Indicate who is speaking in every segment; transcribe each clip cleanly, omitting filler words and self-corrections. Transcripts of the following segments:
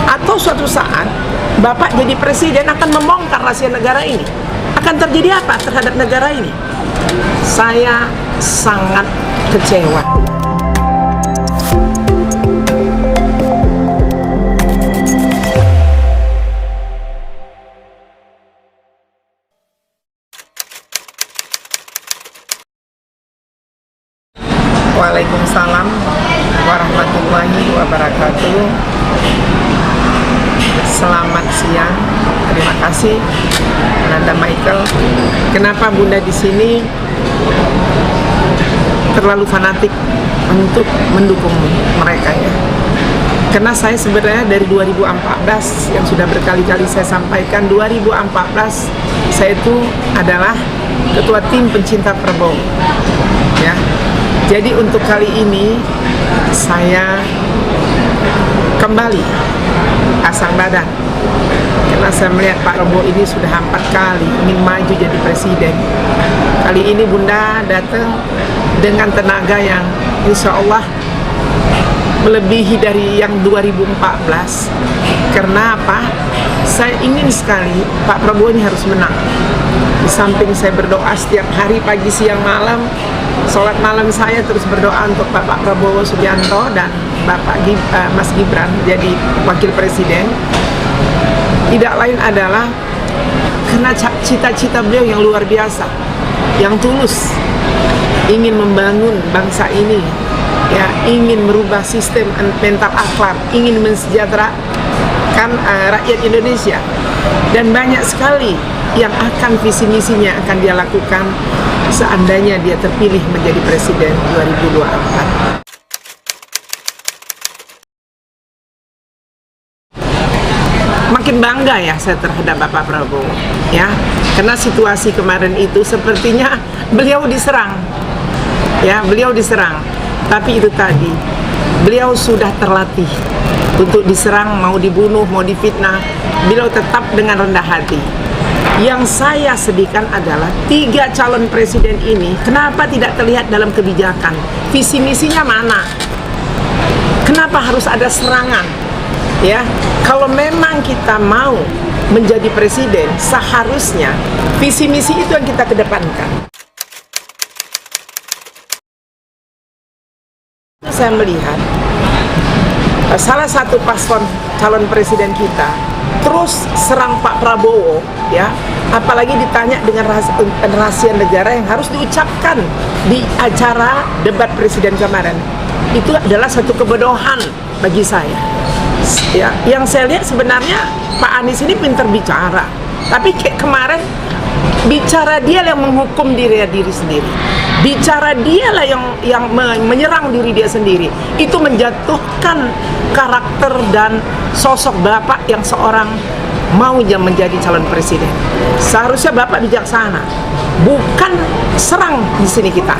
Speaker 1: Atau suatu saat Bapak jadi presiden akan membongkar rahasia negara ini. Akan terjadi apa terhadap negara ini? Saya sangat kecewa. Waalaikumsalam warahmatullahi wabarakatuh. Selamat siang. Terima kasih Nanda Michael. Kenapa Bunda di sini terlalu fanatik untuk mendukung mereka ya? Karena saya sebenarnya dari 2014 yang sudah berkali-kali saya sampaikan, 2014 saya itu adalah ketua tim pencinta Prabowo ya. Jadi untuk kali ini saya kembali pasang badan karena saya melihat Pak Prabowo ini sudah 4 kali ingin maju jadi presiden. Kali ini Bunda datang dengan tenaga yang insya Allah melebihi dari yang 2014. Karena apa? Saya ingin sekali Pak Prabowo ini harus menang. Di samping saya berdoa setiap hari pagi, siang, malam, sholat malam saya terus berdoa untuk Bapak Prabowo Subianto dan Bapak Mas Gibran jadi wakil presiden. Tidak lain adalah karena cita-cita beliau yang luar biasa, yang tulus, ingin membangun bangsa ini, ya, ingin merubah sistem mental akhlak, ingin mensejahterakan rakyat Indonesia, dan banyak sekali yang akan visi misinya akan dia lakukan seandainya dia terpilih menjadi presiden 2024. Makin bangga ya saya terhadap Bapak Prabowo ya, karena situasi kemarin itu sepertinya beliau diserang ya, beliau diserang, tapi itu tadi beliau sudah terlatih untuk diserang, mau dibunuh, mau difitnah, beliau tetap dengan rendah hati. Yang saya sedihkan adalah 3 calon presiden ini kenapa tidak terlihat dalam kebijakan, visi misinya mana, kenapa harus ada serangan ya? Kalau memang kita mau menjadi presiden, seharusnya visi misi itu yang kita kedepankan. Saya melihat salah satu paslon calon presiden kita terus serang Pak Prabowo ya, apalagi ditanya dengan rahasia negara yang harus diucapkan di acara debat presiden kemarin. Itu adalah satu kebodohan bagi saya ya. Yang saya lihat sebenarnya Pak Anies ini pintar bicara, tapi kayak kemarin bicara dia yang menghukum diri sendiri, bicara dialah yang menyerang diri dia sendiri. Itu menjatuhkan karakter dan sosok Bapak yang seorang mau menjadi calon presiden. Seharusnya Bapak bijaksana, bukan serang di sini kita.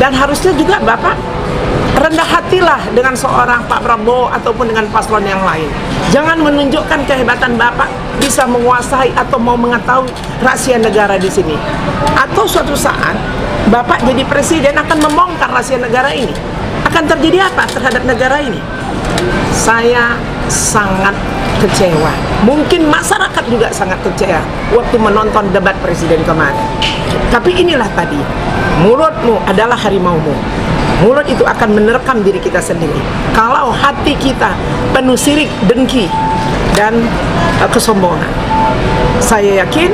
Speaker 1: Dan harusnya juga Bapak rendah hatilah dengan seorang Pak Prabowo ataupun dengan paslon yang lain. Jangan menunjukkan kehebatan Bapak bisa menguasai atau mau mengetahui rahasia negara di sini. Atau suatu saat Bapak jadi presiden akan membongkar rahasia negara ini. Akan terjadi apa terhadap negara ini? Saya sangat kecewa. Mungkin masyarakat juga sangat kecewa waktu menonton debat presiden kemarin. Tapi inilah tadi, mulutmu adalah harimaumu. Mulut itu akan menerkam diri kita sendiri. Kalau hati kita penuh sirik, dengki, dan kesombongan, saya yakin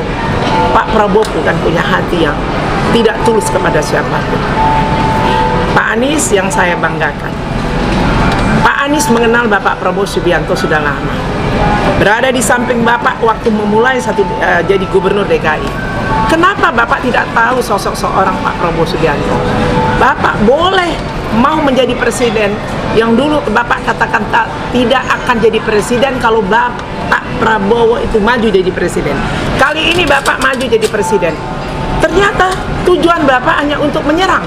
Speaker 1: Pak Prabowo bukan punya hati yang tidak tulus kepada siapapun. Pak Anies yang saya banggakan, Pak Anies mengenal Bapak Prabowo Subianto sudah lama. Berada di samping Bapak waktu memulai jadi gubernur DKI. Kenapa Bapak tidak tahu sosok seorang Pak Prabowo Subianto? Bapak boleh mau menjadi presiden, yang dulu Bapak katakan tidak akan jadi presiden kalau Bapak Prabowo itu maju jadi presiden. Kali ini Bapak maju jadi presiden. Ternyata tujuan Bapak hanya untuk menyerang,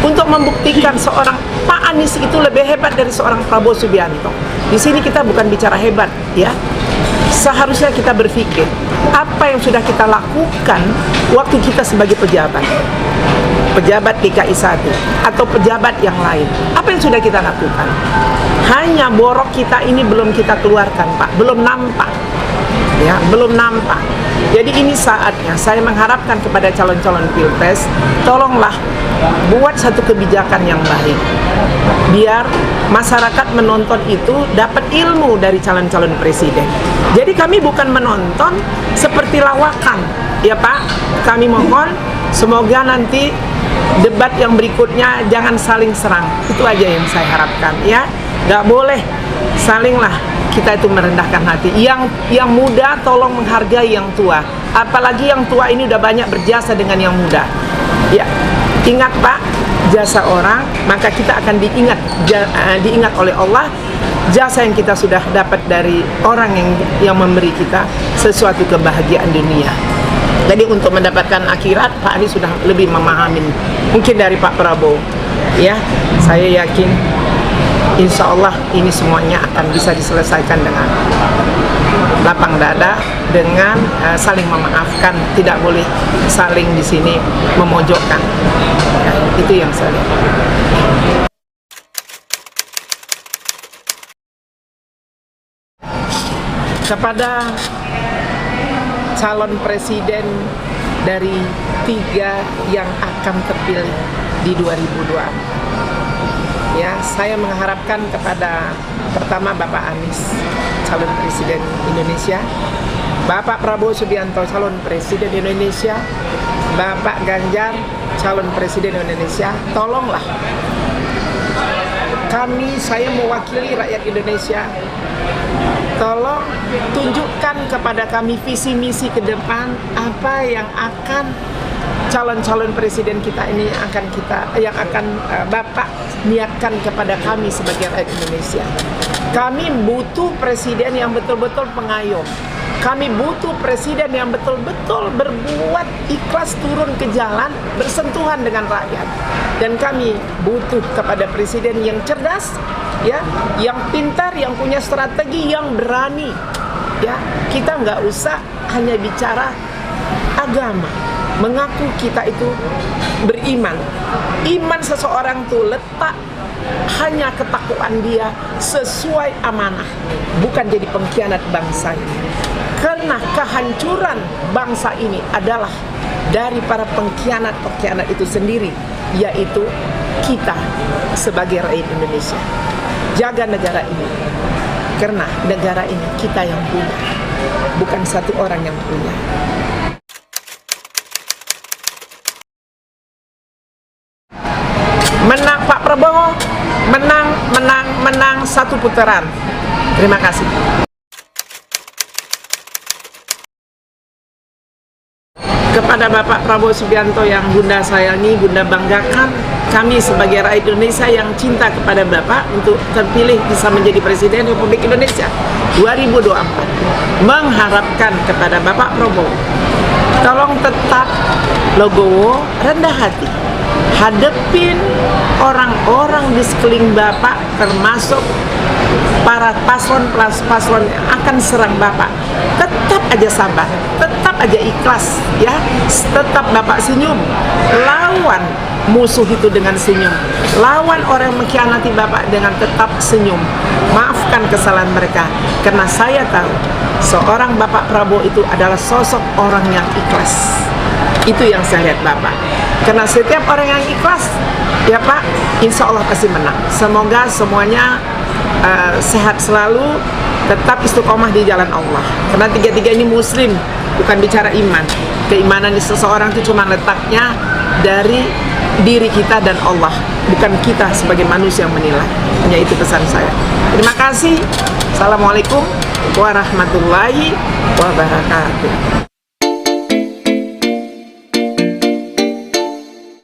Speaker 1: untuk membuktikan seorang Pak Anies itu lebih hebat dari seorang Prabowo Subianto. Di sini kita bukan bicara hebat ya. Seharusnya kita berpikir apa yang sudah kita lakukan waktu kita sebagai pejabat. pejabat DKI 1 atau pejabat yang lain. Apa yang sudah kita lakukan? Hanya borok kita ini belum kita keluarkan, Pak. Belum nampak. Ya, belum nampak. Jadi ini saatnya saya mengharapkan kepada calon-calon pilpres, tolonglah buat satu kebijakan yang baik. Biar masyarakat menonton itu dapat ilmu dari calon-calon presiden. Jadi kami bukan menonton seperti lawakan, ya Pak. Kami mohon semoga nanti debat yang berikutnya jangan saling serang. Itu aja yang saya harapkan, ya. Nggak boleh salinglah kita itu merendahkan hati. Yang muda tolong menghargai yang tua. Apalagi yang tua ini udah banyak berjasa dengan yang muda. Ya, ingat Pak, jasa orang maka kita akan diingat oleh Allah. Jasa yang kita sudah dapat dari orang yang memberi kita sesuatu kebahagiaan dunia. Jadi untuk mendapatkan akhirat, Pak Anies sudah lebih memahami mungkin dari Pak Prabowo. Ya, saya yakin insya Allah ini semuanya akan bisa diselesaikan dengan lapang dada, dengan saling memaafkan, tidak boleh saling di sini memojokkan. Ya, itu yang saya lihat. Kepada calon presiden dari 3 yang akan terpilih di 2024. Ya, saya mengharapkan kepada pertama Bapak Anies, calon presiden Indonesia, Bapak Prabowo Subianto, calon presiden Indonesia, Bapak Ganjar, calon presiden Indonesia, tolonglah saya mewakili rakyat Indonesia, tolong tunjukkan kepada kami visi misi ke depan apa yang akan calon-calon presiden kita ini yang akan Bapak niatkan kepada kami sebagai rakyat Indonesia. Kami butuh presiden yang betul-betul pengayom. Kami butuh presiden yang betul-betul berbuat ikhlas turun ke jalan, bersentuhan dengan rakyat. Dan kami butuh kepada presiden yang cerdas, ya, yang pintar, yang punya strategi, yang berani. Ya, kita nggak usah hanya bicara agama, mengaku kita itu beriman. Iman seseorang itu letak hanya ketakwaan dia sesuai amanah, bukan jadi pengkhianat bangsa ini. Karena kehancuran bangsa ini adalah dari para pengkhianat-pengkhianat itu sendiri, yaitu kita sebagai rakyat Indonesia. Jaga negara ini, karena negara ini kita yang punya, bukan satu orang yang punya. Menang Pak Prabowo, menang satu putaran. Terima kasih. Kepada Bapak Prabowo Subianto yang Bunda sayangi, Bunda banggakan, kami sebagai rakyat Indonesia yang cinta kepada Bapak untuk terpilih bisa menjadi Presiden Republik Indonesia 2024, mengharapkan kepada Bapak Prabowo, tolong tetap logowo rendah hati, hadepin orang-orang di sekeliling Bapak, termasuk para paslon yang akan serang Bapak. Tetap aja sabar, tetap aja ikhlas, ya. Tetap Bapak senyum, lawan musuh itu dengan senyum, lawan orang yang mengkhianati Bapak dengan tetap senyum. Maafkan kesalahan mereka, karena saya tahu seorang Bapak Prabowo itu adalah sosok orang yang ikhlas. Itu yang saya lihat Bapak. Karena setiap orang yang ikhlas, ya Pak, insya Allah pasti menang. Semoga semuanya sehat selalu, tetap istiqomah di jalan Allah. Karena tiga-tiga ini muslim, bukan bicara iman. Keimanan di seseorang itu cuma letaknya dari diri kita dan Allah, bukan kita sebagai manusia yang menilai. Hanya itu pesan saya. Terima kasih. Assalamualaikum warahmatullahi wabarakatuh.